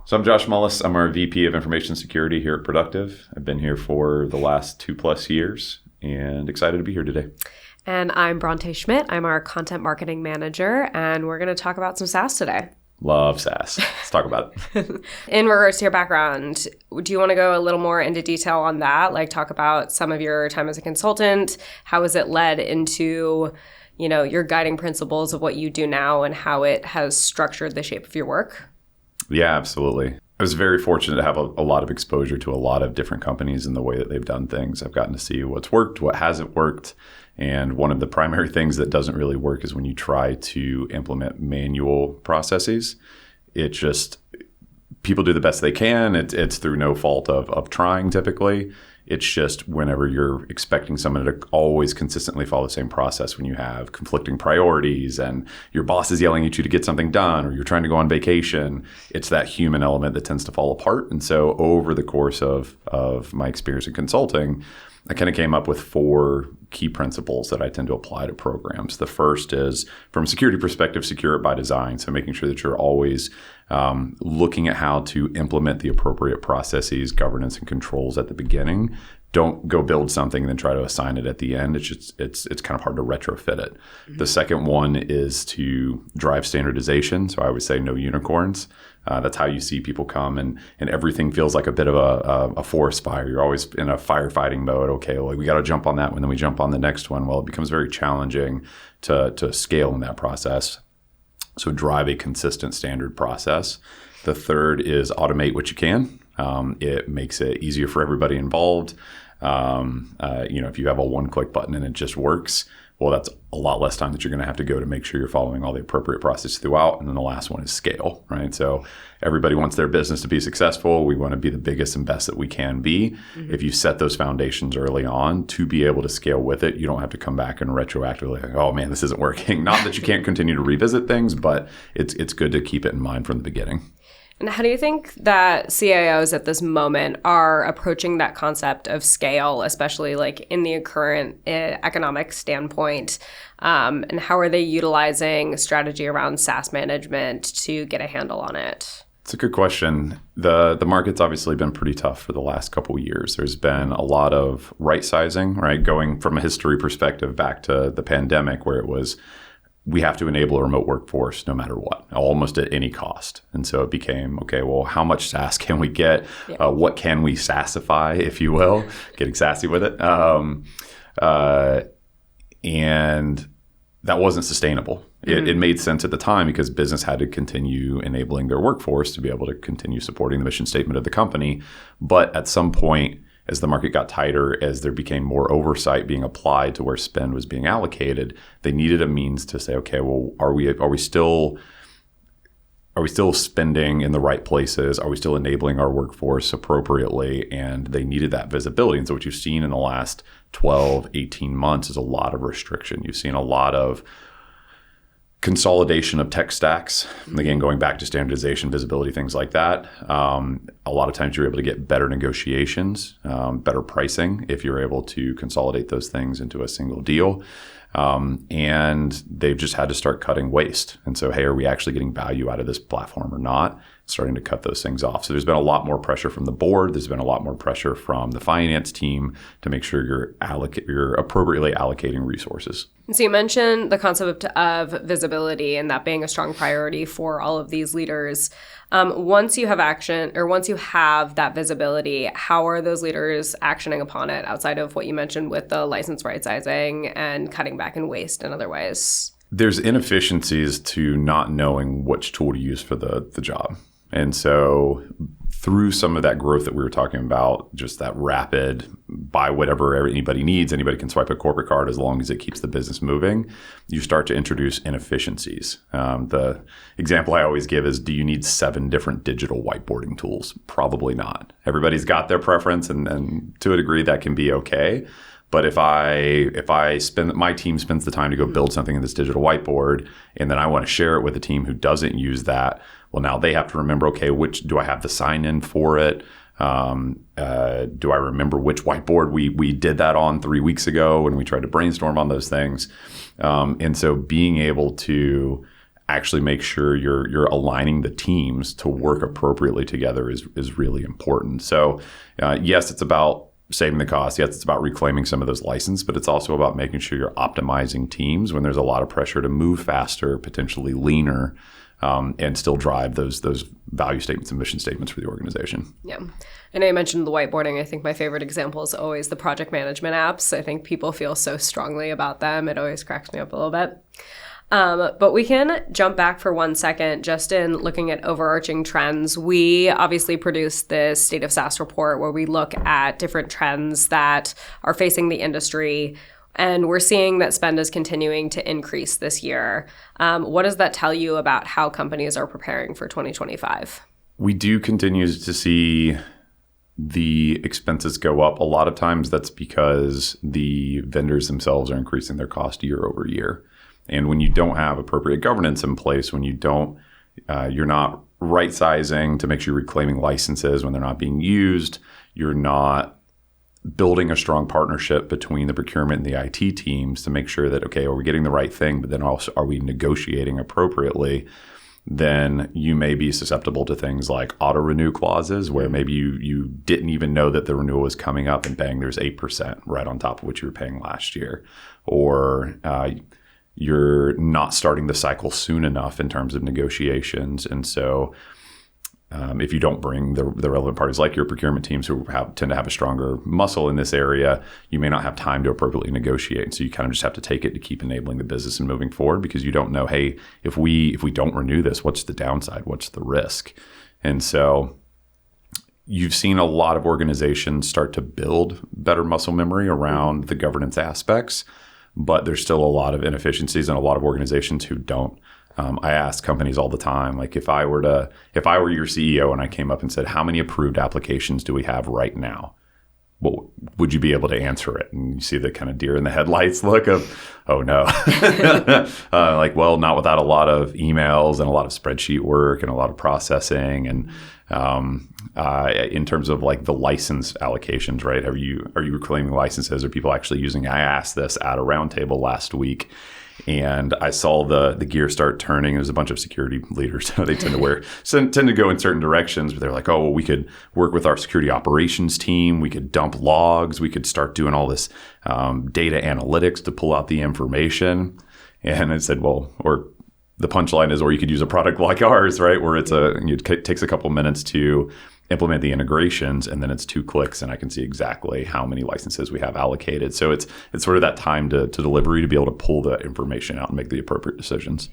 So I'm Josh Mullis. I'm our VP of Information Security here at Productiv. I've been here for the last 2+ years and excited to be here today. And I'm Bronte Schmidt. I'm our Content Marketing Manager, and we're going to talk about some SaaS today. Love SaaS. Let's talk about it. In regards to your background, do you want to go a little more into detail on that? Like talk about some of your time as a consultant. How has it led into, your guiding principles of what you do now and how it has structured the shape of your work? Yeah, absolutely. I was very fortunate to have a lot of exposure to a lot of different companies and the way that they've done things. I've gotten to see what's worked, what hasn't worked. And one of the primary things that doesn't really work is when you try to implement manual processes. People do the best they can. It's through no fault of trying typically. It's just whenever you're expecting someone to always consistently follow the same process when you have conflicting priorities and your boss is yelling at you to get something done or you're trying to go on vacation, it's that human element that tends to fall apart. And so over the course of my experience in consulting, I kind of came up with 4 key principles that I tend to apply to programs. The first is, from a security perspective, secure it by design. So making sure that you're always looking at how to implement the appropriate processes, governance, and controls at the beginning. Don't go build something and then try to assign it at the end. It's kind of hard to retrofit it. Mm-hmm. The second one is to drive standardization. So I would say no unicorns. That's how you see people come and everything feels like a bit of a forest fire. You're always in a firefighting mode. Okay, well, we got to jump on that one, then we jump on the next one. Well, it becomes very challenging to scale in that process. So drive a consistent standard process. The third is automate what you can. It makes it easier for everybody involved. If you have a one-click button and it just works, well, that's a lot less time that you're going to have to go to make sure you're following all the appropriate process throughout. And then the last one is scale, right? So everybody wants their business to be successful. We want to be the biggest and best that we can be. Mm-hmm. If you set those foundations early on to be able to scale with it, you don't have to come back and retroactively like, oh man, this isn't working. Not that you can't continue to revisit things, but it's good to keep it in mind from the beginning. And how do you think that CIOs at this moment are approaching that concept of scale, especially like in the current economic standpoint? And how are they utilizing strategy around SaaS management to get a handle on it? It's a good question. The market's obviously been pretty tough for the last couple of years. There's been a lot of right sizing, right? Going from a history perspective back to the pandemic where it was, we have to enable a remote workforce no matter what, almost at any cost. And so it became, okay, well, how much SaaS can we get? Yeah. What can we SaaSify, if you will? Getting sassy with it. And that wasn't sustainable. Mm-hmm. It made sense at the time because business had to continue enabling their workforce to be able to continue supporting the mission statement of the company. But at some point, as the market got tighter, as there became more oversight being applied to where spend was being allocated, they needed a means to say, okay, well, are we still spending in the right places? Are we still enabling our workforce appropriately? And they needed that visibility. And so what you've seen in the last 12, 18 months is a lot of restriction. You've seen a lot of consolidation of tech stacks. Again, going back to standardization, visibility, things like that. A lot of times you're able to get better negotiations, better pricing if you're able to consolidate those things into a single deal. And they've just had to start cutting waste. And so, hey, are we actually getting value out of this platform or not? Starting to cut those things off. So there's been a lot more pressure from the board. There's been a lot more pressure from the finance team to make sure you're appropriately allocating resources. So you mentioned the concept of visibility and that being a strong priority for all of these leaders. Once you have that visibility, how are those leaders actioning upon it outside of what you mentioned with the license right sizing and cutting back in waste in other ways? There's inefficiencies to not knowing which tool to use for the job. And so through some of that growth that we were talking about, just that rapid buy whatever anybody needs, anybody can swipe a corporate card as long as it keeps the business moving, you start to introduce inefficiencies. The example I always give is, do you need 7 different digital whiteboarding tools? Probably not. Everybody's got their preference, and to a degree that can be okay. But if my team spends the time to go build something in this digital whiteboard, and then I want to share it with a team who doesn't use that, well, now they have to remember, okay, which do I have the sign in for it? Do I remember which whiteboard we did that on 3 weeks ago when we tried to brainstorm on those things? And so being able to actually make sure you're aligning the teams to work appropriately together is really important. So yes, it's about saving the cost. Yes, it's about reclaiming some of those licenses, but it's also about making sure you're optimizing teams when there's a lot of pressure to move faster, potentially leaner, and still drive those value statements and mission statements for the organization. Yeah. I know you mentioned the whiteboarding. I think my favorite example is always the project management apps. I think people feel so strongly about them. It always cracks me up a little bit. But we can jump back for 1 second just in looking at overarching trends. We obviously produced this State of SaaS report where we look at different trends that are facing the industry, and we're seeing that spend is continuing to increase this year. What does that tell you about how companies are preparing for 2025? We do continue to see the expenses go up. A lot of times that's because the vendors themselves are increasing their cost year over year. And when you don't have appropriate governance in place, when you're not right sizing to make sure you're reclaiming licenses when they're not being used, you're not building a strong partnership between the procurement and the IT teams to make sure that, okay, are we getting the right thing, but then also are we negotiating appropriately, then you may be susceptible to things like auto-renew clauses where maybe you didn't even know that the renewal was coming up and bang, there's 8% right on top of what you were paying last year. Or you're not starting the cycle soon enough in terms of negotiations. And so if you don't bring the relevant parties like your procurement teams who tend to have a stronger muscle in this area, you may not have time to appropriately negotiate. And so you kind of just have to take it to keep enabling the business and moving forward because you don't know, hey, if we don't renew this, what's the downside? What's the risk? And so you've seen a lot of organizations start to build better muscle memory around the governance aspects, but there's still a lot of inefficiencies and a lot of organizations who don't. I ask companies all the time, like if I were your CEO and I came up and said, how many approved applications do we have right now? Well, would you be able to answer it? And you see the kind of deer in the headlights look of, oh no. Well, not without a lot of emails and a lot of spreadsheet work and a lot of processing. And in terms of like the license allocations, right? Are you reclaiming licenses? Are people actually using? I asked this at a roundtable last week. And I saw the gear start turning. There's a bunch of security leaders. They tend to go in certain directions, but they're like, oh, well, we could work with our security operations team. We could dump logs. We could start doing all this data analytics to pull out the information. And I said, well, or the punchline is, or you could use a product like ours, right? Where it takes a couple minutes to implement the integrations, and then it's 2 clicks, and I can see exactly how many licenses we have allocated. So it's sort of that time to delivery to be able to pull the information out and make the appropriate decisions.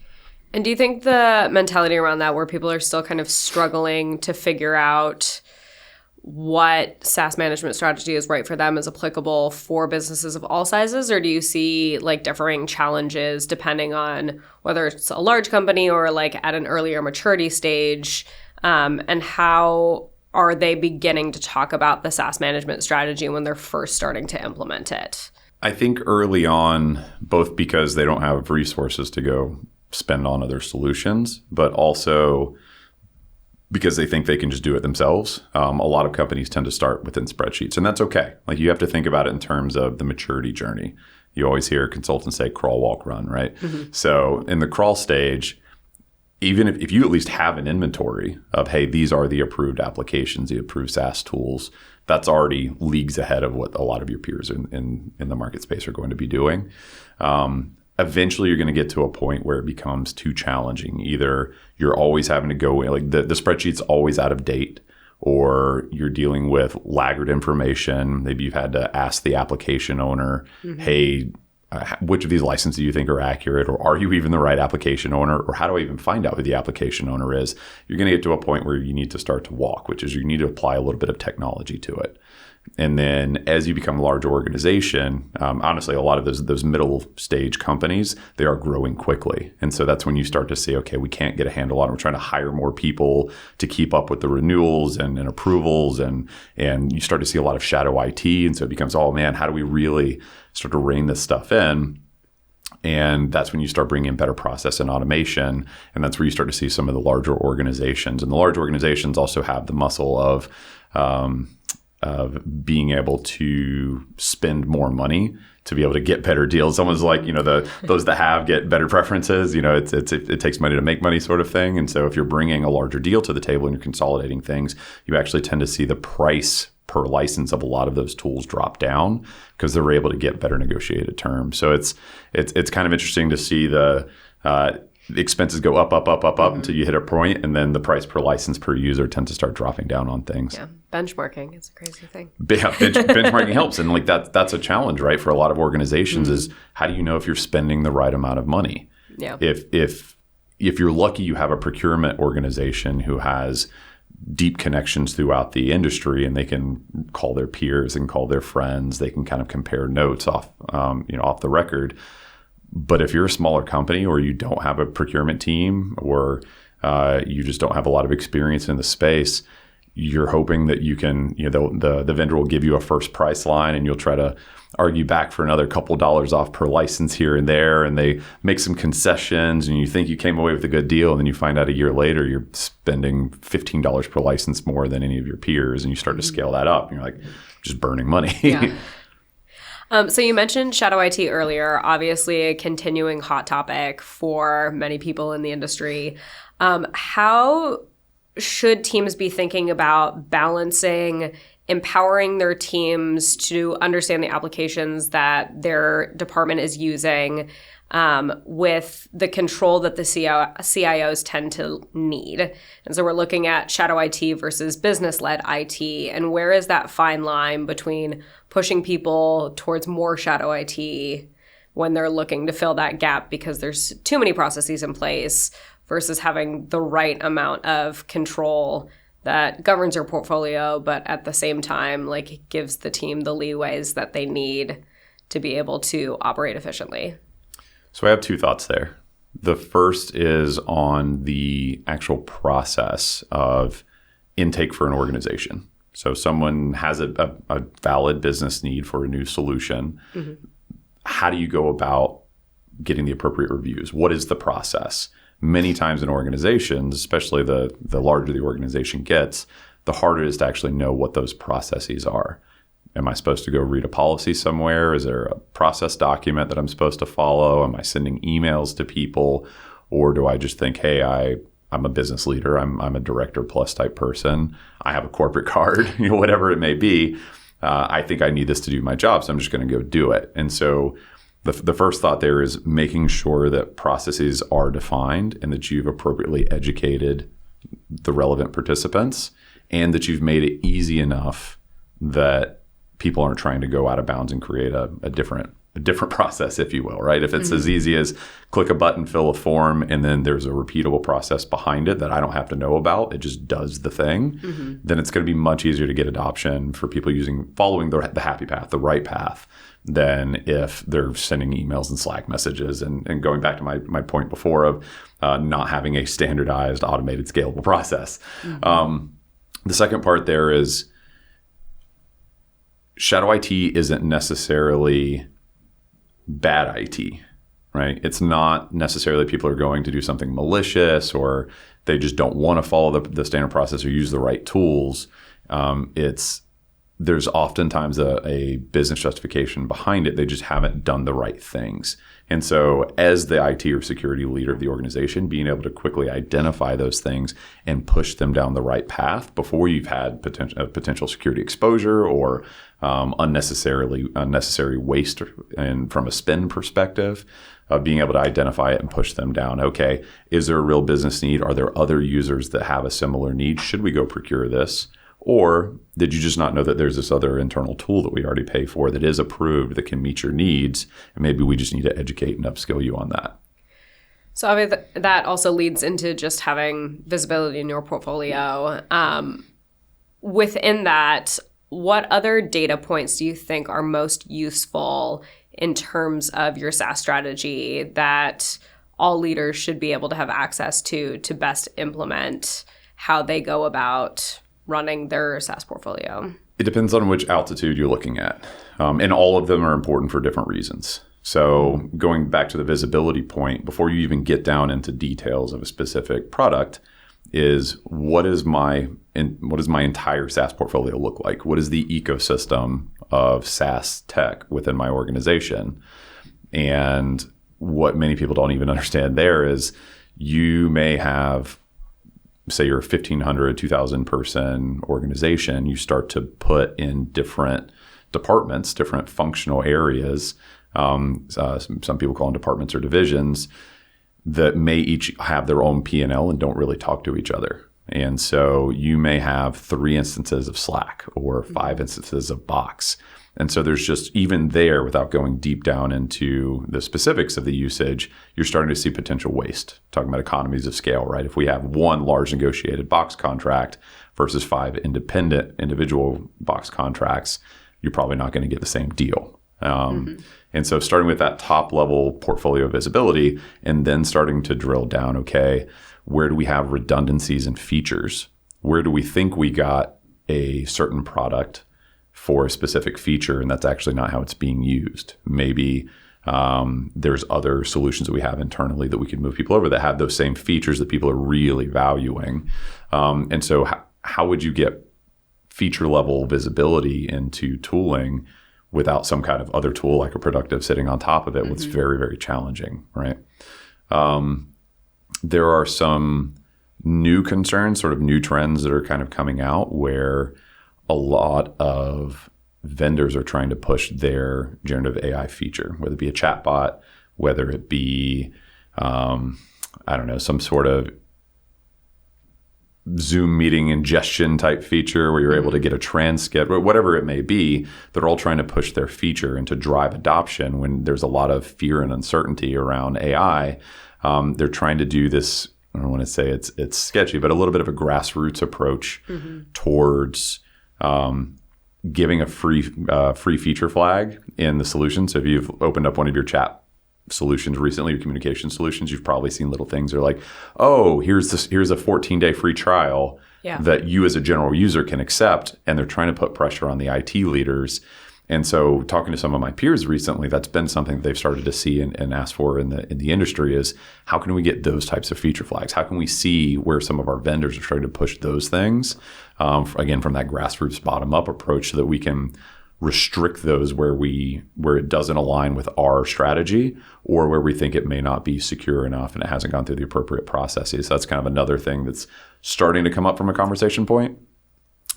And do you think the mentality around that, where people are still kind of struggling to figure out what SaaS management strategy is right for them, is applicable for businesses of all sizes? Or do you see like differing challenges depending on whether it's a large company or like at an earlier maturity stage? And how are they beginning to talk about the SaaS management strategy when they're first starting to implement it? I think early on, both because they don't have resources to go spend on other solutions, but also because they think they can just do it themselves. A lot of companies tend to start within spreadsheets, and that's okay. Like you have to think about it in terms of the maturity journey. You always hear consultants say crawl, walk, run, right? Mm-hmm. So in the crawl stage, even if you at least have an inventory of, hey, these are the approved applications, the approved SaaS tools, that's already leagues ahead of what a lot of your peers in the market space are going to be doing. Eventually, you're going to get to a point where it becomes too challenging. Either you're always having to go, like the spreadsheet's always out of date, or you're dealing with laggard information. Maybe you've had to ask the application owner, mm-hmm. hey, which of these licenses do you think are accurate, or are you even the right application owner, or how do I even find out who the application owner is? You're going to get to a point where you need to start to walk, which is you need to apply a little bit of technology to it. And then as you become a larger organization, honestly, a lot of those middle stage companies, they are growing quickly. And so that's when you start to say, okay, we can't get a handle on it. We're trying to hire more people to keep up with the renewals and approvals. And you start to see a lot of shadow IT. And so it becomes, oh man, how do we really start to rein this stuff in? And that's when you start bringing in better process and automation. And that's where you start to see some of the larger organizations. And the large organizations also have the muscle of of being able to spend more money to be able to get better deals. Someone's like, those that have get better preferences. It takes money to make money sort of thing. And so if you're bringing a larger deal to the table and you're consolidating things, you actually tend to see the price per license of a lot of those tools drop down because they're able to get better negotiated terms. So it's kind of interesting to see the expenses go up until you hit a point, and then the price per license per user tends to start dropping down on things. Yeah, benchmarking is a crazy thing. Benchmarking helps, and like that's a challenge, right? For a lot of organizations, is how do you know if you're spending the right amount of money? Yeah. If you're lucky, you have a procurement organization who has deep connections throughout the industry, and they can call their peers and call their friends. They can kind of compare notes off the record. But if you're a smaller company, or you don't have a procurement team, or you just don't have a lot of experience in the space, you're hoping that you can, the vendor will give you a first price line, and you'll try to argue back for another couple dollars off per license here and there, and they make some concessions, and you think you came away with a good deal, and then you find out a year later you're spending $15 per license more than any of your peers, and you start to scale that up, and you're like, just burning money. Yeah. So you mentioned shadow IT earlier, obviously a continuing hot topic for many people in the industry. How should teams be thinking about balancing empowering their teams to understand the applications that their department is using with the control that the CIOs tend to need? And so we're looking at shadow IT versus business-led IT, and where is that fine line between pushing people towards more shadow IT when they're looking to fill that gap because there's too many processes in place, versus having the right amount of control that governs your portfolio, but at the same time, like, gives the team the leeways that they need to be able to operate efficiently? So I have two thoughts there. The first is on the actual process of intake for an organization. So someone has a valid business need for a new solution. Mm-hmm. How do you go about getting the appropriate reviews? What is the process? Many times in organizations, especially the larger the organization gets, the harder it is to actually know what those processes are. Am I supposed to go read a policy somewhere? Is there a process document that I'm supposed to follow? Am I sending emails to people? Or do I just think, hey, I'm a business leader. I'm a director plus type person. I have a corporate card, whatever it may be. I think I need this to do my job, so I'm just going to go do it. And so the first thought there is making sure that processes are defined and that you've appropriately educated the relevant participants, and that you've made it easy enough that people aren't trying to go out of bounds and create a different process, if you will, right? If it's as easy as click a button, fill a form, and then there's a repeatable process behind it that I don't have to know about, it just does the thing, then it's going to be much easier to get adoption for people following the happy path, the right path, than if they're sending emails and Slack messages. And going back to my point before of not having a standardized, automated, scalable process. The second part there is shadow IT isn't necessarily bad IT, right? It's not necessarily people are going to do something malicious, or they just don't want to follow the standard process or use the right tools. There's oftentimes a business justification behind it. They just haven't done the right things. And so as the IT or security leader of the organization, being able to quickly identify those things and push them down the right path before you've had potential security exposure or unnecessary waste, and from a spend perspective, of being able to identify it and push them down. Okay, is there a real business need? Are there other users that have a similar need? Should we go procure this? Or did you just not know that there's this other internal tool that we already pay for that is approved that can meet your needs? And maybe we just need to educate and upskill you on that. So obviously that also leads into just having visibility in your portfolio. Within that, what other data points do you think are most useful in terms of your SaaS strategy that all leaders should be able to have access to best implement how they go about running their SaaS portfolio? It depends on which altitude you're looking at. And all of them are important for different reasons. So going back to the visibility point, before you even get down into details of a specific product, is what is my what does my entire SaaS portfolio look like? What is the ecosystem of SaaS tech within my organization? And what many people don't even understand there is you may have, say you're a 1,500, 2,000 person organization, you start to put in different departments, different functional areas. Some people call them departments or divisions that may each have their own P&L and don't really talk to each other. And so you may have 3 instances of Slack or 5 instances of Box. And so there's just, even there, without going deep down into the specifics of the usage, you're starting to see potential waste. Talking about economies of scale, right? If we have one large negotiated Box contract versus 5 independent individual Box contracts, you're probably not going to get the same deal. And so starting with that top level portfolio visibility and then starting to drill down, okay, where do we have redundancies and features? Where do we think we got a certain product for a specific feature and that's actually not how it's being used? Maybe there's other solutions that we have internally that we can move people over that have those same features that people are really valuing. And so how would you get feature level visibility into tooling without some kind of other tool like a Productiv sitting on top of it? It's very, very challenging, right? There are some new concerns, sort of new trends that are kind of coming out where a lot of vendors are trying to push their generative AI feature, whether it be a chatbot, whether it be, some sort of Zoom meeting ingestion type feature where you're able to get a transcript, whatever it may be. They're all trying to push their feature and to drive adoption when there's a lot of fear and uncertainty around AI. They're trying to do this, I don't want to say it's sketchy, but a little bit of a grassroots approach towards giving a free feature flag in the solution. So if you've opened up one of your chat solutions recently, your communication solutions, you've probably seen little things that are like, oh, here's a 14-day free trial that you as a general user can accept. And they're trying to put pressure on the IT leaders. And so talking to some of my peers recently, that's been something that they've started to see and ask for in the industry is how can we get those types of feature flags? How can we see where some of our vendors are trying to push those things, again, from that grassroots bottom-up approach so that we can restrict those where it doesn't align with our strategy or where we think it may not be secure enough and it hasn't gone through the appropriate processes. So that's kind of another thing that's starting to come up from a conversation point.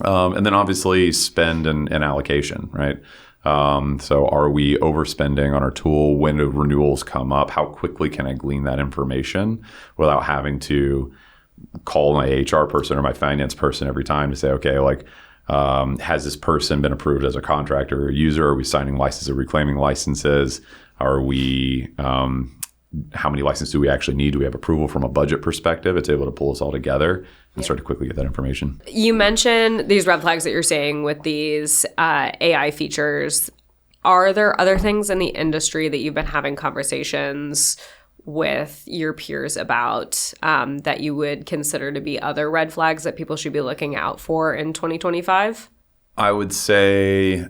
And then obviously spend and allocation, right? So are we overspending on our tool? When do renewals come up? How quickly can I glean that information without having to call my HR person or my finance person every time to say, okay, like, has this person been approved as a contractor or a user? Are we signing licenses or reclaiming licenses? Are we, how many licenses do we actually need? Do we have approval from a budget perspective? It's able to pull us all together and start to quickly get that information. You mentioned these red flags that you're saying with these AI features. Are there other things in the industry that you've been having conversations with your peers about that you would consider to be other red flags that people should be looking out for in 2025? I would say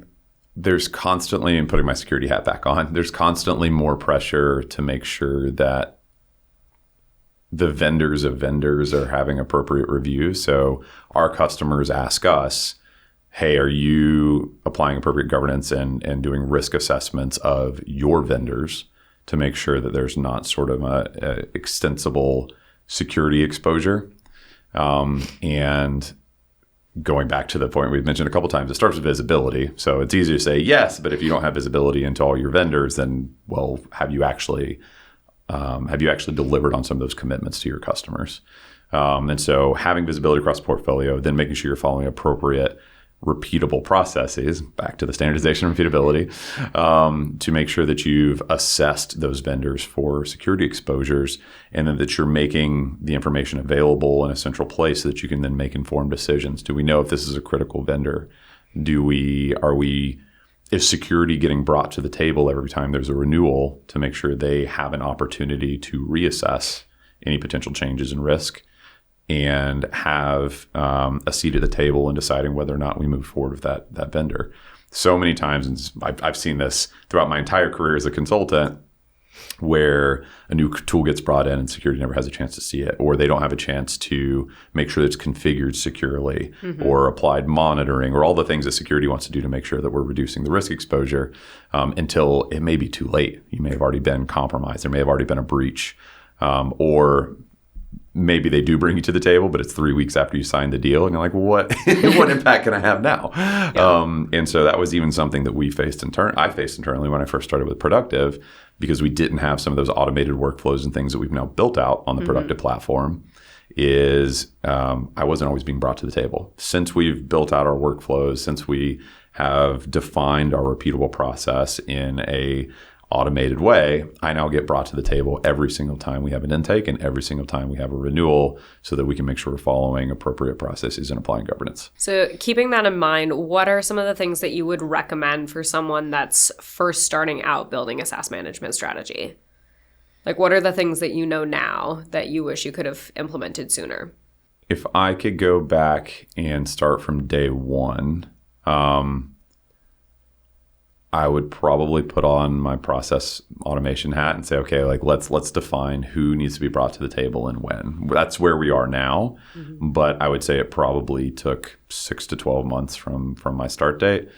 there's constantly, and putting my security hat back on, there's constantly more pressure to make sure that the vendors of vendors are having appropriate review. So our customers ask us, hey, are you applying appropriate governance and doing risk assessments of your vendors to make sure that there's not sort of a extensible security exposure? And going back to the point we've mentioned a couple of times, it starts with visibility. So it's easy to say yes, but if you don't have visibility into all your vendors, then, well, have you actually delivered on some of those commitments to your customers? And so having visibility across the portfolio, then making sure you're following appropriate repeatable processes, back to the standardization and repeatability, to make sure that you've assessed those vendors for security exposures and then that you're making the information available in a central place so that you can then make informed decisions. Do we know if this is a critical vendor? Is security getting brought to the table every time there's a renewal to make sure they have an opportunity to reassess any potential changes in risk and have a seat at the table in deciding whether or not we move forward with that vendor? So many times, and I've seen this throughout my entire career as a consultant, where a new tool gets brought in and security never has a chance to see it, or they don't have a chance to make sure that it's configured securely, or applied monitoring, or all the things that security wants to do to make sure that we're reducing the risk exposure, until it may be too late. You may have already been compromised. There may have already been a breach, or maybe they do bring you to the table, but it's 3 weeks after you sign the deal, and you're like, what impact can I have now? Yeah. And so that was even something that I faced internally when I first started with Productiv, because we didn't have some of those automated workflows and things that we've now built out on the Productiv platform. I wasn't always being brought to the table. Since we've built out our workflows, since we have defined our repeatable process in a automated way, I now get brought to the table every single time we have an intake and every single time we have a renewal, so that we can make sure we're following appropriate processes and applying governance. So keeping that in mind, what are some of the things that you would recommend for someone that's first starting out building a SaaS management strategy? Like, what are the things that you know now that you wish you could have implemented sooner? If I could go back and start from day one, I would probably put on my process automation hat and say, okay, like let's define who needs to be brought to the table and when. That's where we are now. But I would say it probably took 6 to 12 months from my start date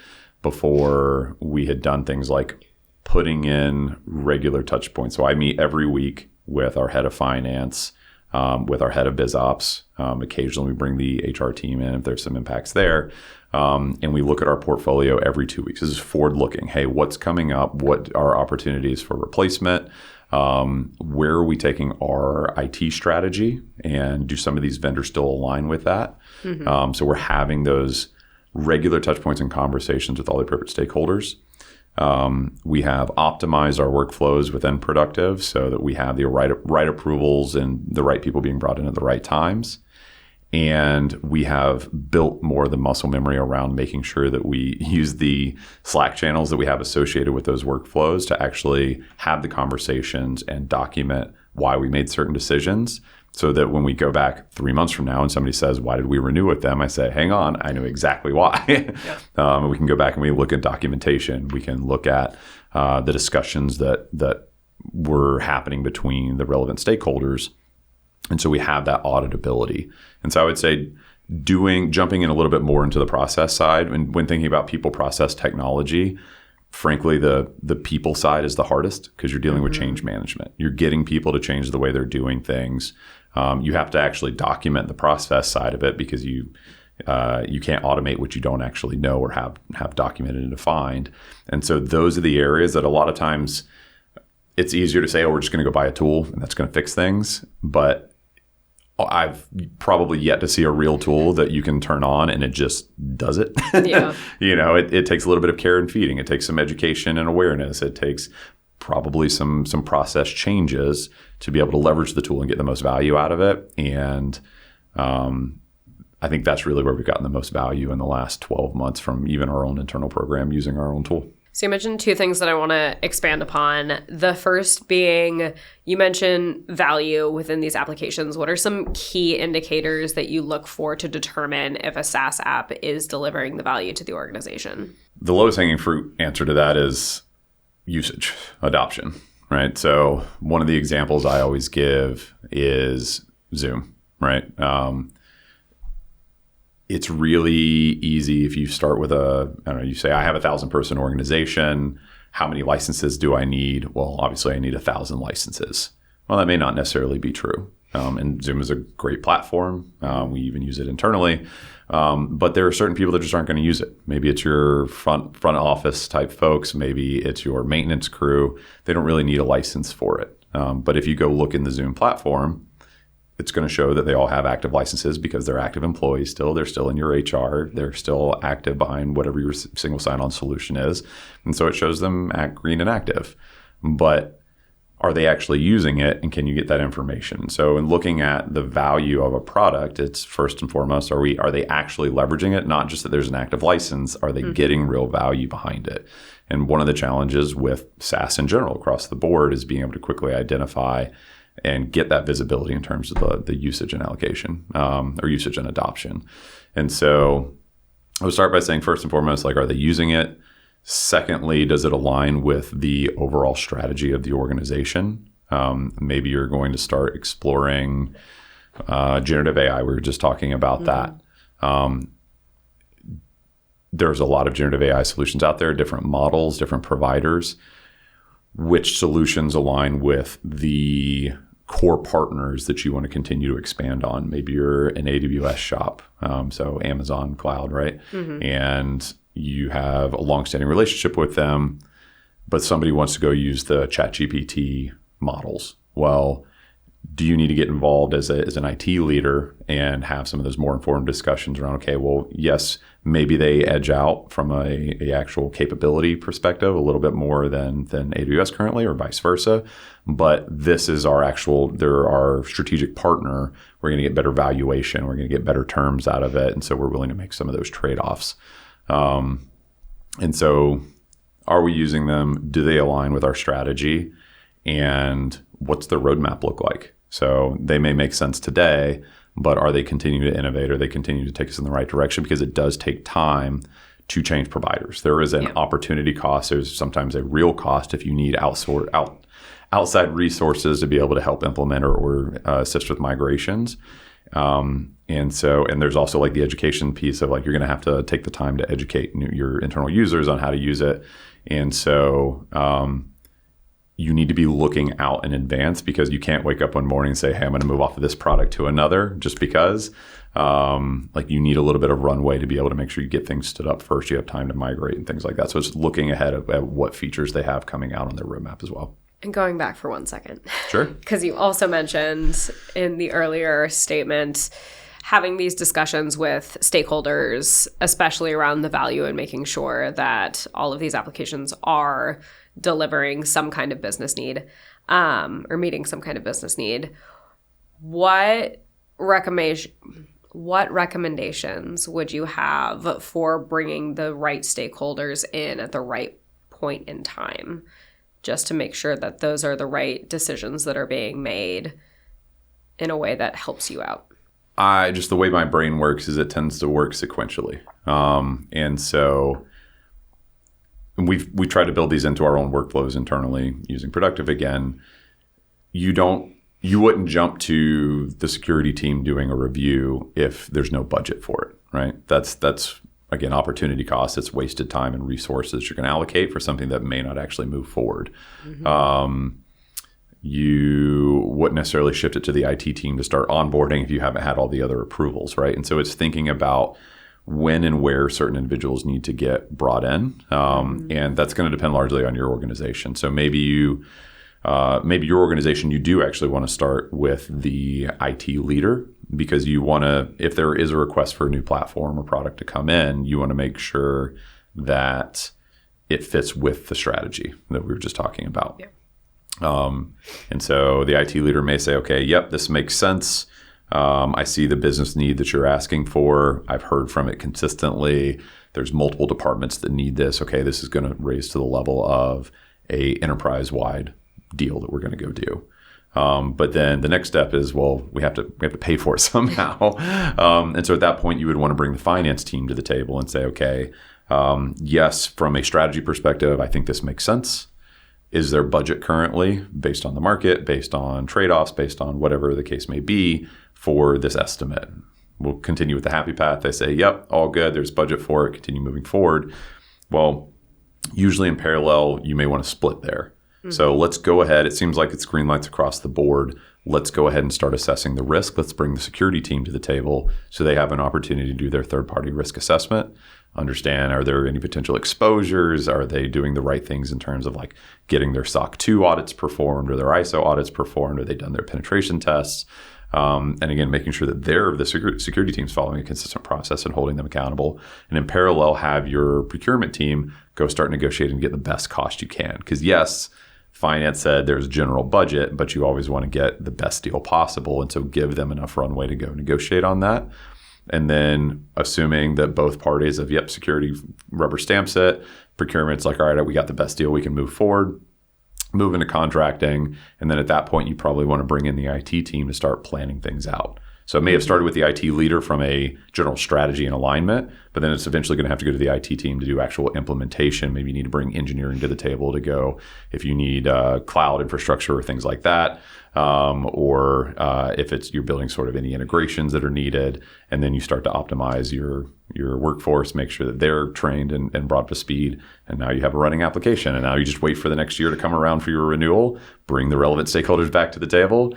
before we had done things like putting in regular touch points. So I meet every week with our head of finance, with our head of biz ops. Occasionally we bring the HR team in if there's some impacts there. And we look at our portfolio every 2 weeks. This is forward looking. Hey, what's coming up? What are opportunities for replacement? Where are we taking our IT strategy? And do some of these vendors still align with that? So we're having those regular touch points and conversations with all the appropriate stakeholders. We have optimized our workflows within Productiv so that we have the right approvals and the right people being brought in at the right times. And we have built more of the muscle memory around making sure that we use the Slack channels that we have associated with those workflows to actually have the conversations and document why we made certain decisions, so that when we go back 3 months from now and somebody says, why did we renew with them? I say, hang on, I know exactly why. We can go back and we look at documentation. We can look at the discussions that were happening between the relevant stakeholders. And so we have that auditability. And so I would say jumping in a little bit more into the process side, and when thinking about people, process, technology, frankly, the people side is the hardest, because you're dealing with change management. You're getting people to change the way they're doing things. You have to actually document the process side of it, because you can't automate what you don't actually know or have documented and defined. And so those are the areas that a lot of times it's easier to say, oh, we're just going to go buy a tool and that's going to fix things. But I've probably yet to see a real tool that you can turn on and it just does it. Yeah. It takes a little bit of care and feeding. It takes some education and awareness. It takes probably some process changes to be able to leverage the tool and get the most value out of it. And I think that's really where we've gotten the most value in the last 12 months from even our own internal program using our own tool. So you mentioned two things that I want to expand upon. The first being, you mentioned value within these applications. What are some key indicators that you look for to determine if a SaaS app is delivering the value to the organization? The lowest hanging fruit answer to that is usage, adoption, right? So one of the examples I always give is Zoom, right? It's really easy if you start with you say, I have 1,000-person organization. How many licenses do I need? Well, obviously I need 1,000 licenses. Well, that may not necessarily be true. And Zoom is a great platform. We even use it internally. But there are certain people that just aren't going to use it. Maybe it's your front office type folks. Maybe it's your maintenance crew. They don't really need a license for it. But if you go look in the Zoom platform, it's going to show that they all have active licenses because they're active employees still. They're still in your HR. They're still active behind whatever your single sign-on solution is. And so it shows them green and active. But are they actually using it, and can you get that information? So in looking at the value of a product, it's first and foremost, are they actually leveraging it? Not just that there's an active license. Are they getting real value behind it? And one of the challenges with SaaS in general across the board is being able to quickly identify and get that visibility in terms of the usage and allocation, or usage and adoption. And so I would start by saying, first and foremost, are they using it? Secondly, does it align with the overall strategy of the organization? Maybe you're going to start exploring generative AI. We were just talking about that. There's a lot of generative AI solutions out there, different models, different providers. Which solutions align with the core partners that you want to continue to expand on? Maybe you're an AWS shop, so Amazon Cloud, right? And you have a longstanding relationship with them, but somebody wants to go use the ChatGPT models. Well, do you need to get involved as an IT leader and have some of those more informed discussions around, okay, well, yes, maybe they edge out from a actual capability perspective a little bit more than AWS currently, or vice versa. But this is they're our strategic partner. We're going to get better valuation. We're going to get better terms out of it. And so we're willing to make some of those trade-offs. And so are we using them? Do they align with our strategy? And what's their roadmap look like? So they may make sense today, but are they continuing to innovate? Are they continuing to take us in the right direction? Because it does take time to change providers. There is an opportunity cost. There's sometimes a real cost if you need outside resources to be able to help implement or assist with migrations. And there's also like the education piece of like, you're going to have to take the time to educate your internal users on how to use it. And so, you need to be looking out in advance, because you can't wake up one morning and say, hey, I'm going to move off of this product to another just because. You need a little bit of runway to be able to make sure you get things stood up first. You have time to migrate and things like that. So it's looking ahead at what features they have coming out on their roadmap as well. And going back for 1 second. Sure. Because you also mentioned in the earlier statement having these discussions with stakeholders, especially around the value and making sure that all of these applications are delivering some kind of business need, or meeting some kind of business need. What recommendations would you have for bringing the right stakeholders in at the right point in time, just to make sure that those are the right decisions that are being made in a way that helps you out? The way my brain works is it tends to work sequentially. And so we try to build these into our own workflows internally using Productiv. Again, you wouldn't jump to the security team doing a review if there's no budget for it, right? That's again, opportunity cost. It's wasted time and resources you're going to allocate for something that may not actually move forward. You wouldn't necessarily shift it to the IT team to start onboarding if you haven't had all the other approvals, right? And so it's thinking about when and where certain individuals need to get brought in. And that's going to depend largely on your organization. So maybe your organization, you do actually want to start with the IT leader, because you want to, if there is a request for a new platform or product to come in, you want to make sure that it fits with the strategy that we were just talking about. Yeah. And so the IT leader may say, okay, yep, this makes sense. I see the business need that you're asking for. I've heard from it consistently. There's multiple departments that need this. Okay, this is going to raise to the level of a enterprise-wide deal that we're going to go do. But then the next step is, well, we have to pay for it somehow. And so at that point, you would want to bring the finance team to the table and say, okay, yes, from a strategy perspective, I think this makes sense. Is there budget currently, based on the market, based on trade-offs, based on whatever the case may be, for this estimate? We'll continue with the happy path. They say, yep, all good. There's budget for it. Continue moving forward. Well, usually in parallel, you may want to split there. Mm-hmm. So let's go ahead. It seems like it's green lights across the board. Let's go ahead and start assessing the risk. Let's bring the security team to the table so they have an opportunity to do their third-party risk assessment. Understand, are there any potential exposures? Are they doing the right things in terms of like getting their SOC 2 audits performed or their ISO audits performed? Are they done their penetration tests? And again, making sure that the security team's following a consistent process and holding them accountable. And in parallel, have your procurement team go start negotiating and get the best cost you can. Because yes, finance said there's a general budget, but you always want to get the best deal possible. And so give them enough runway to go negotiate on that. And then assuming that both parties of, yep, security rubber stamps it, procurement's like, all right, we got the best deal, we can move forward, move into contracting. And then at that point, you probably want to bring in the IT team to start planning things out. So it may have started with the IT leader from a general strategy and alignment, but then it's eventually going to have to go to the IT team to do actual implementation. Maybe you need to bring engineering to the table to go if you need cloud infrastructure or things like that, or if it's you're building sort of any integrations that are needed, and then you start to optimize your workforce, make sure that they're trained and brought up to speed, and now you have a running application, and now you just wait for the next year to come around for your renewal, bring the relevant stakeholders back to the table.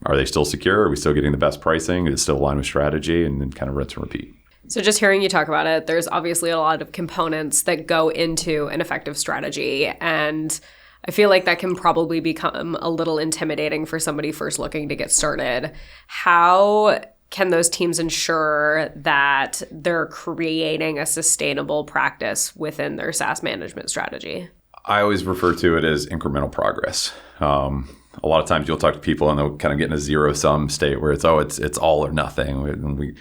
Are they still secure? Are we still getting the best pricing? Is it still aligned with strategy? And then kind of rinse and repeat. So just hearing you talk about it, there's obviously a lot of components that go into an effective strategy. And I feel like that can probably become a little intimidating for somebody first looking to get started. How can those teams ensure that they're creating a sustainable practice within their SaaS management strategy? I always refer to it as incremental progress. A lot of times you'll talk to people and they'll kind of get in a zero-sum state where it's all or nothing.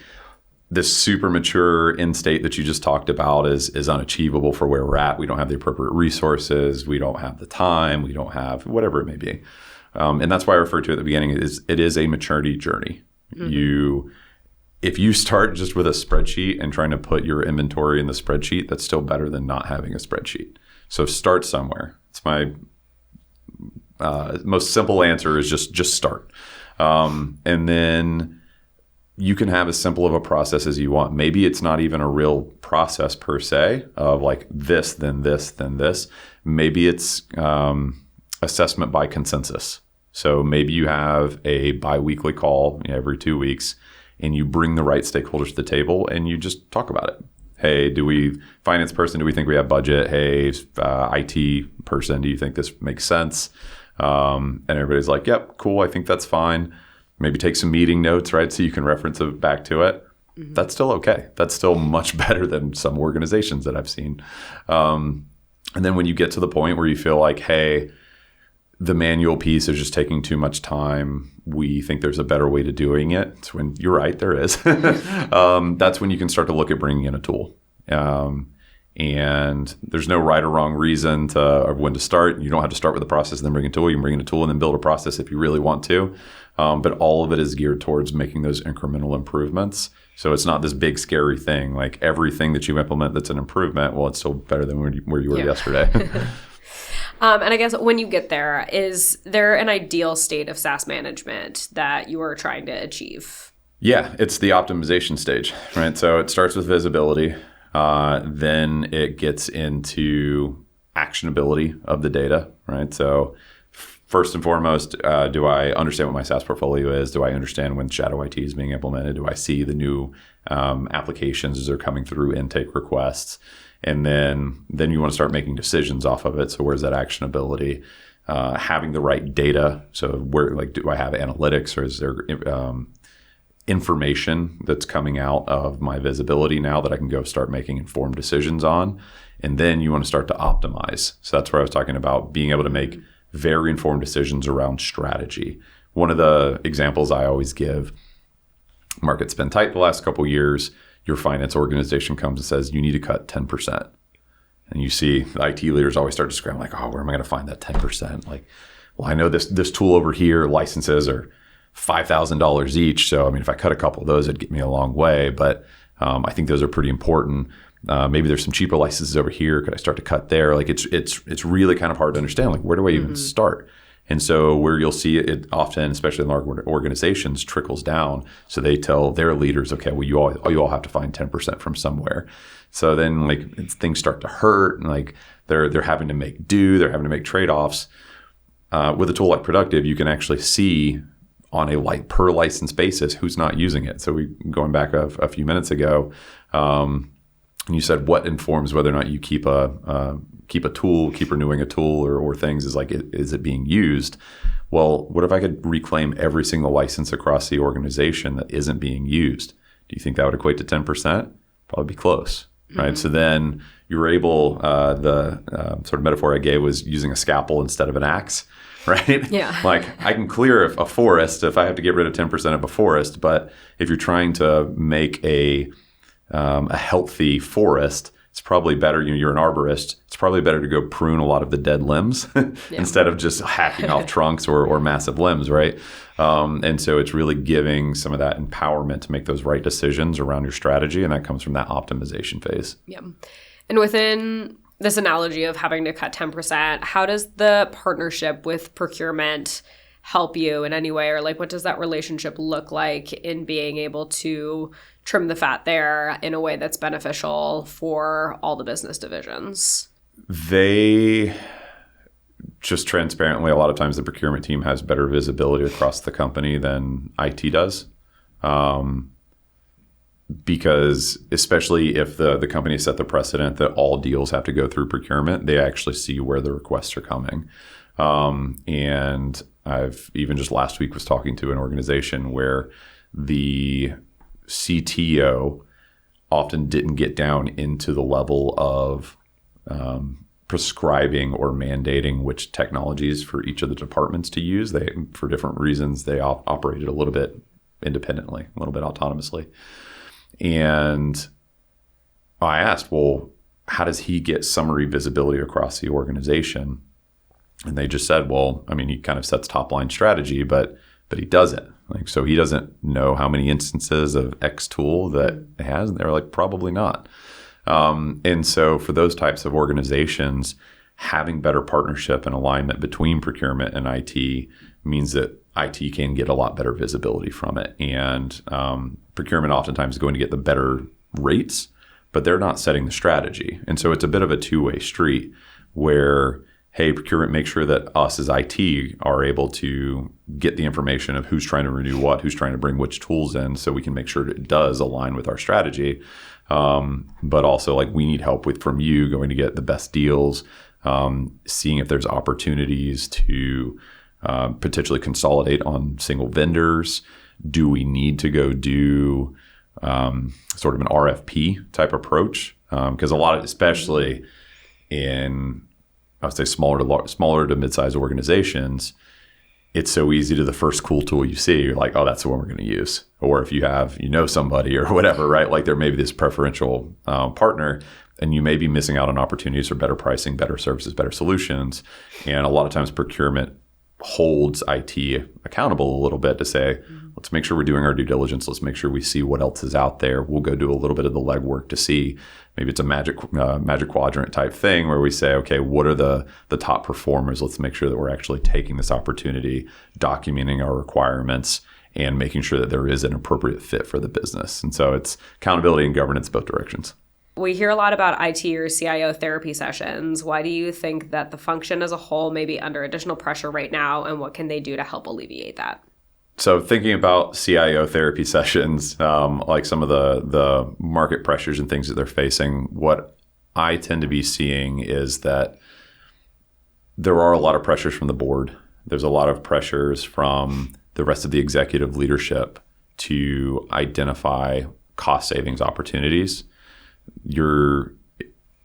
This super mature end state that you just talked about is unachievable for where we're at. We don't have the appropriate resources. We don't have the time. We don't have whatever it may be. And that's why I referred to at the beginning it is a maturity journey. Mm-hmm. If you start just with a spreadsheet and trying to put your inventory in the spreadsheet, that's still better than not having a spreadsheet. So start somewhere. It's my most simple answer is just start. And then you can have as simple of a process as you want. Maybe it's not even a real process per se of like this, then this, then this. Maybe it's assessment by consensus. So maybe you have a bi-weekly call every 2 weeks and you bring the right stakeholders to the table and you just talk about it. Hey, finance person, do we think we have budget? Hey, IT person, do you think this makes sense? And everybody's like, yep, cool. I think that's fine. Maybe take some meeting notes, right? So you can reference it back to it. Mm-hmm. That's still okay. That's still much better than some organizations that I've seen. And then when you get to the point where you feel like, hey, the manual piece is just taking too much time, we think there's a better way to doing it. It's when you're right, there is. That's when you can start to look at bringing in a tool. And there's no right or wrong reason of when to start. You don't have to start with a process and then bring a tool. You can bring in a tool and then build a process if you really want to. But all of it is geared towards making those incremental improvements. So it's not this big, scary thing. Like everything that you implement that's an improvement, well, it's still better than where you were yesterday. And I guess when you get there, is there an ideal state of SaaS management that you are trying to achieve? Yeah, it's the optimization stage, right? So it starts with visibility. Then it gets into actionability of the data, right? So first and foremost, do I understand what my SaaS portfolio is? Do I understand when Shadow IT is being implemented? Do I see the new applications as they're coming through intake requests? And then you want to start making decisions off of it. So where's that actionability? Having the right data. So do I have analytics, or is there information that's coming out of my visibility now that I can go start making informed decisions on? And then you want to start to optimize. So that's where I was talking about being able to make very informed decisions around strategy. One of the examples I always give, market's been tight the last couple of years. Your finance organization comes and says, you need to cut 10%. And you see the IT leaders always start to scramble like, oh, where am I going to find that 10%? Like, well, I know this tool over here, licenses are $5,000 each. So, I mean, if I cut a couple of those, it'd get me a long way. But I think those are pretty important. Maybe there's some cheaper licenses over here. Could I start to cut there? Like it's really kind of hard to understand. Like, where do I even start? And so where you'll see it often, especially in large organizations, trickles down. So they tell their leaders, okay, well, you all have to find 10% from somewhere. So then like things start to hurt, and like they're having to make do, they're having to make trade-offs. With a tool like Productiv, you can actually see on a per license basis who's not using it. So going back a few minutes ago, and you said what informs whether or not you keep a tool, keep renewing a tool or things is like, is it being used? Well, what if I could reclaim every single license across the organization that isn't being used? Do you think that would equate to 10%? Probably be close, right? Mm-hmm. So then you were able, the sort of metaphor I gave was using a scalpel instead of an axe, right? Yeah. Like I can clear a forest if I have to get rid of 10% of a forest, but if you're trying to make a healthy forest, it's probably better, you're an arborist, it's probably better to go prune a lot of the dead limbs instead of just hacking off trunks or massive limbs, right? And so it's really giving some of that empowerment to make those right decisions around your strategy, and that comes from that optimization phase. Yeah. And within this analogy of having to cut 10%, how does the partnership with procurement help you in any way? Or like, what does that relationship look like in being able to trim the fat there in a way that's beneficial for all the business divisions? They just transparently, a lot of times the procurement team has better visibility across the company than IT does. Because especially if the company set the precedent that all deals have to go through procurement, they actually see where the requests are coming. And I've even just last week was talking to an organization where the CTO often didn't get down into the level of prescribing or mandating which technologies for each of the departments to use. They, for different reasons, they operated a little bit independently, a little bit autonomously. And I asked, well, how does he get summary visibility across the organization? And they just said, well, I mean, he kind of sets top line strategy, but he doesn't. Like, so he doesn't know how many instances of X tool that it has. And they're like, probably not. And so for those types of organizations, having better partnership and alignment between procurement and IT means that IT can get a lot better visibility from it. And procurement oftentimes is going to get the better rates, but they're not setting the strategy. And so it's a bit of a two-way street where, hey, procurement, make sure that us as IT are able to get the information of who's trying to renew what, who's trying to bring which tools in, so we can make sure it does align with our strategy. But also, like, we need help from you going to get the best deals, seeing if there's opportunities to potentially consolidate on single vendors. Do we need to go do sort of an RFP type approach? Because a lot of, especially in, I would say, smaller to mid-sized organizations, it's so easy to the first cool tool you see, you're like, oh, that's the one we're going to use. Or if you have, somebody or whatever, right? Like there may be this preferential partner, and you may be missing out on opportunities for better pricing, better services, better solutions. And a lot of times procurement holds IT accountable a little bit to say, let's make sure we're doing our due diligence. Let's make sure we see what else is out there. We'll go do a little bit of the legwork to see. Maybe it's a magic quadrant type thing where we say, okay, what are the top performers? Let's make sure that we're actually taking this opportunity, documenting our requirements, and making sure that there is an appropriate fit for the business. And so it's accountability and governance both directions. We hear a lot about IT or CIO therapy sessions. Why do you think that the function as a whole may be under additional pressure right now, and what can they do to help alleviate that? So thinking about CIO therapy sessions, like some of the market pressures and things that they're facing, what I tend to be seeing is that there are a lot of pressures from the board. There's a lot of pressures from the rest of the executive leadership to identify cost savings opportunities. You're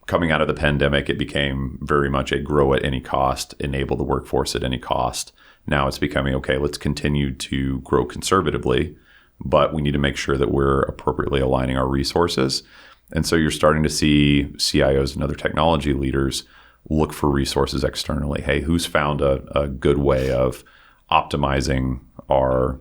coming out of the pandemic, it became very much a grow at any cost, enable the workforce at any cost. Now it's becoming, okay, let's continue to grow conservatively, but we need to make sure that we're appropriately aligning our resources. And so you're starting to see CIOs and other technology leaders look for resources externally. Hey, who's found a good way of optimizing our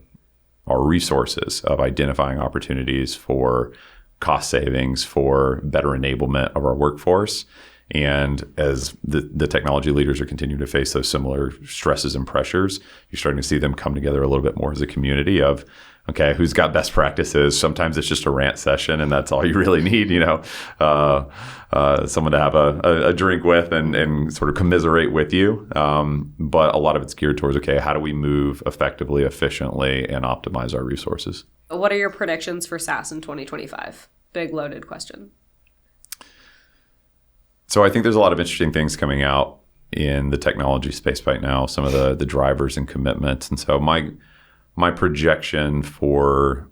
resources, of identifying opportunities for cost savings, for better enablement of our workforce? And as the technology leaders are continuing to face those similar stresses and pressures, you're starting to see them come together a little bit more as a community of, okay, who's got best practices? Sometimes it's just a rant session, and that's all you really need, someone to have a drink with and sort of commiserate with you. But a lot of it's geared towards, okay, how do we move effectively, efficiently, and optimize our resources? What are your predictions for SaaS in 2025? Big loaded question. So I think there's a lot of interesting things coming out in the technology space right now, some of the drivers and commitments. And so my projection for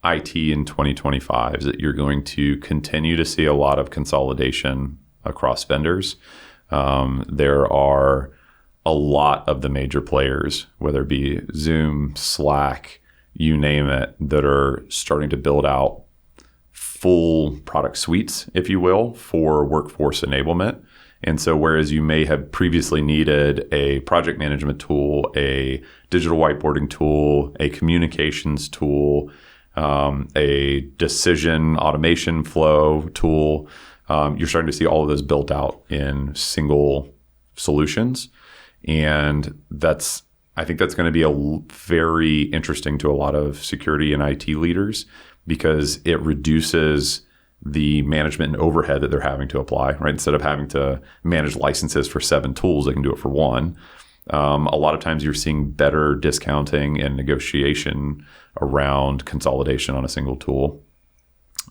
IT in 2025 is that you're going to continue to see a lot of consolidation across vendors. There are a lot of the major players, whether it be Zoom, Slack, you name it, that are starting to build out full product suites, if you will, for workforce enablement. And so whereas you may have previously needed a project management tool, a digital whiteboarding tool, a communications tool, a decision automation flow tool, you're starting to see all of those built out in single solutions. And I think that's going to be very interesting to a lot of security and IT leaders, because it reduces the management and overhead that they're having to apply, right? Instead of having to manage licenses for 7 tools, they can do it for 1. A lot of times you're seeing better discounting and negotiation around consolidation on a single tool.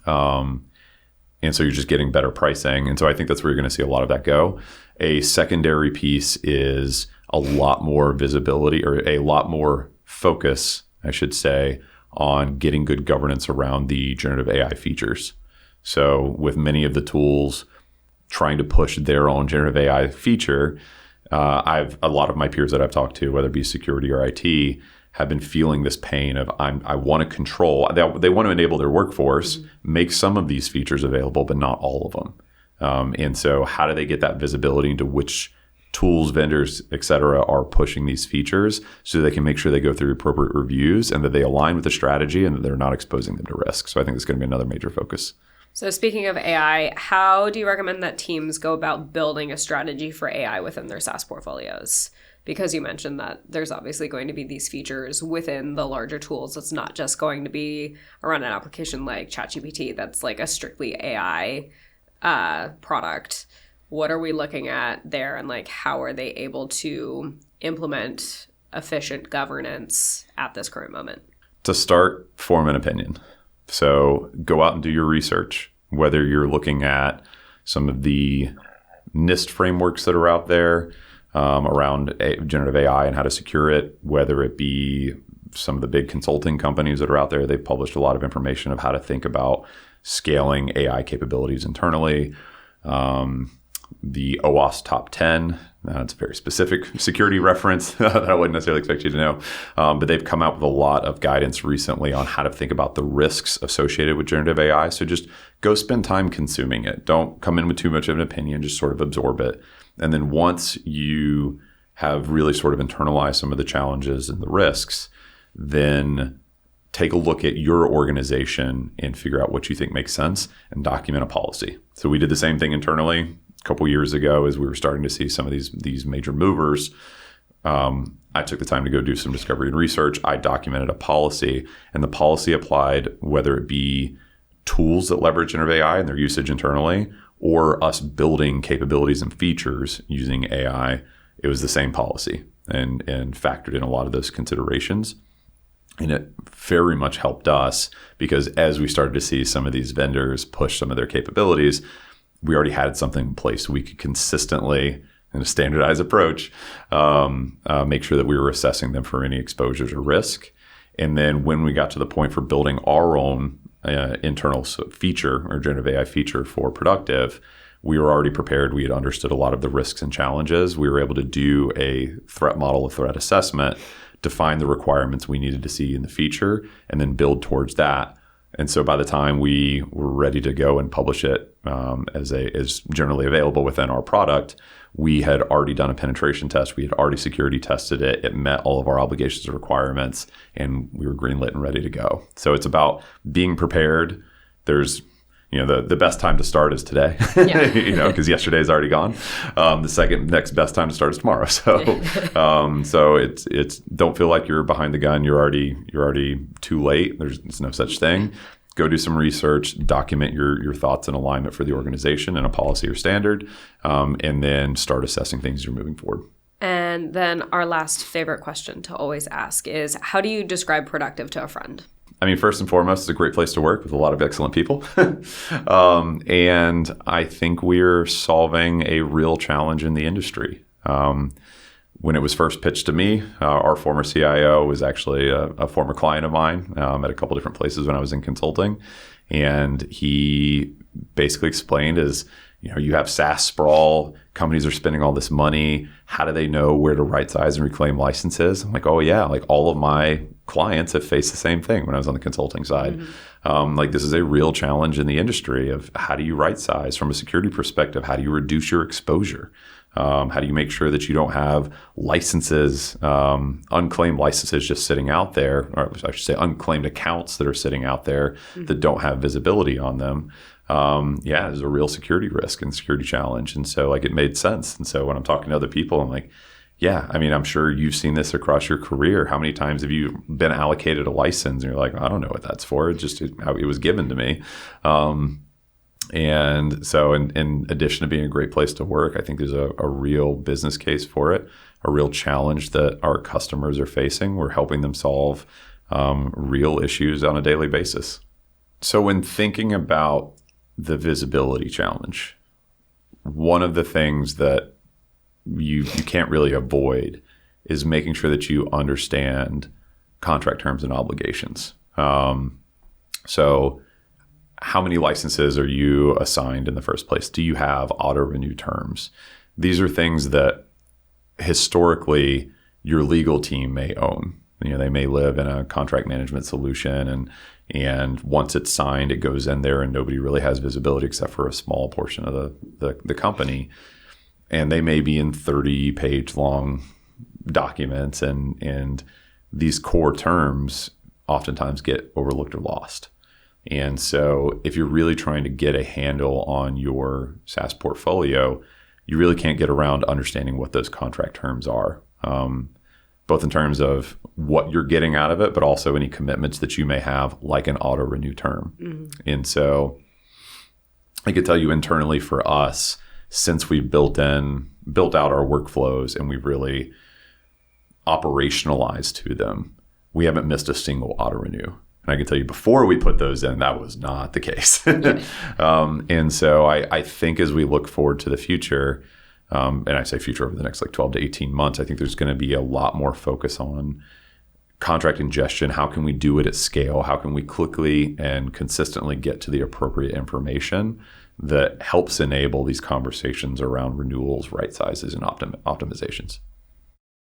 And so you're just getting better pricing. And so I think that's where you're going to see a lot of that go. A secondary piece is a lot more visibility, or a lot more focus, I should say, on getting good governance around the generative AI features. So with many of the tools trying to push their own generative AI feature, a lot of my peers that I've talked to, whether it be security or IT, have been feeling this pain of I want to control. They want to enable their workforce, make some of these features available, but not all of them. And so how do they get that visibility into which tools, vendors, et cetera, are pushing these features so they can make sure they go through appropriate reviews and that they align with the strategy and that they're not exposing them to risk. So I think it's going to be another major focus. So speaking of AI, how do you recommend that teams go about building a strategy for AI within their SaaS portfolios? Because you mentioned that there's obviously going to be these features within the larger tools. It's not just going to be around an application like ChatGPT that's like a strictly AI product. What are we looking at there, and like how are they able to implement efficient governance at this current moment? To start, form an opinion. So go out and do your research, whether you're looking at some of the NIST frameworks that are out there around generative AI and how to secure it, whether it be some of the big consulting companies that are out there. They've published a lot of information of how to think about scaling AI capabilities internally. The OWASP Top 10, it's a very specific security reference that I wouldn't necessarily expect you to know. But they've come out with a lot of guidance recently on how to think about the risks associated with generative AI. So just go spend time consuming it. Don't come in with too much of an opinion, just sort of absorb it. And then once you have really sort of internalized some of the challenges and the risks, then take a look at your organization and figure out what you think makes sense and document a policy. So we did the same thing internally a couple years ago as we were starting to see some of these major movers. I took the time to go do some discovery and research. I documented a policy, and the policy applied whether it be tools that leverage generative AI and their usage internally, or us building capabilities and features using AI. It was the same policy and factored in a lot of those considerations. And it very much helped us because as we started to see some of these vendors push some of their capabilities, we already had something in place. We could consistently, in a standardized approach, make sure that we were assessing them for any exposures or risk. And then when we got to the point for building our own internal feature or generative AI feature for Productiv, we were already prepared. We had understood a lot of the risks and challenges. We were able to do a threat model, a threat assessment, define the requirements we needed to see in the feature, and then build towards that. And so by the time we were ready to go and publish it as generally available within our product, we had already done a penetration test. We had already security tested it. It met all of our obligations and requirements, and we were greenlit and ready to go. So it's about being prepared. There's, the best time to start is today, because yesterday is already gone. The next best time to start is tomorrow. So, so it's don't feel like you're behind the gun. You're already too late. There's no such thing. Go do some research, document your thoughts and alignment for the organization and a policy or standard, and then start assessing things as you're moving forward. And then our last favorite question to always ask is, how do you describe Productiv to a friend? I mean, first and foremost, it's a great place to work with a lot of excellent people. And I think we're solving a real challenge in the industry. When it was first pitched to me, our former CIO was actually a former client of mine at a couple different places when I was in consulting. And he basically explained you have SaaS sprawl, companies are spending all this money. How do they know where to right size and reclaim licenses? I'm like, oh yeah, like all of my clients have faced the same thing when I was on the consulting side. Like this is a real challenge in the industry of how do you right size from a security perspective? How do you reduce your exposure? How do you make sure that you don't have licenses, unclaimed licenses just sitting out there, or I should say unclaimed accounts that are sitting out there that don't have visibility on them? There's a real security risk and security challenge. And so like it made sense. And so when I'm talking to other people, I'm like, yeah, I mean, I'm sure you've seen this across your career. How many times have you been allocated a license and you're like, I don't know what that's for. It was given to me. And so in addition to being a great place to work, I think there's a real business case for it, a real challenge that our customers are facing. We're helping them solve real issues on a daily basis. So when thinking about the visibility challenge, one of the things that you can't really avoid is making sure that you understand contract terms and obligations. So how many licenses are you assigned in the first place? Do you have auto-renew terms? These are things that historically your legal team may own. They may live in a contract management solution and once it's signed, it goes in there and nobody really has visibility except for a small portion of the company. And they may be in 30-page long documents and these core terms oftentimes get overlooked or lost. And so if you're really trying to get a handle on your SaaS portfolio, you really can't get around understanding what those contract terms are, both in terms of what you're getting out of it, but also any commitments that you may have, like an auto-renew term. And so I could tell you internally for us, since we've built out our workflows and we've really operationalized to them, we haven't missed a single auto-renew. And I can tell you before we put those in, that was not the case. And so I think as we look forward to the future, and I say future over the next 12 to 18 months, I think there's going to be a lot more focus on contract ingestion. How can we do it at scale? How can we quickly and consistently get to the appropriate information that helps enable these conversations around renewals, right sizes, and optimizations?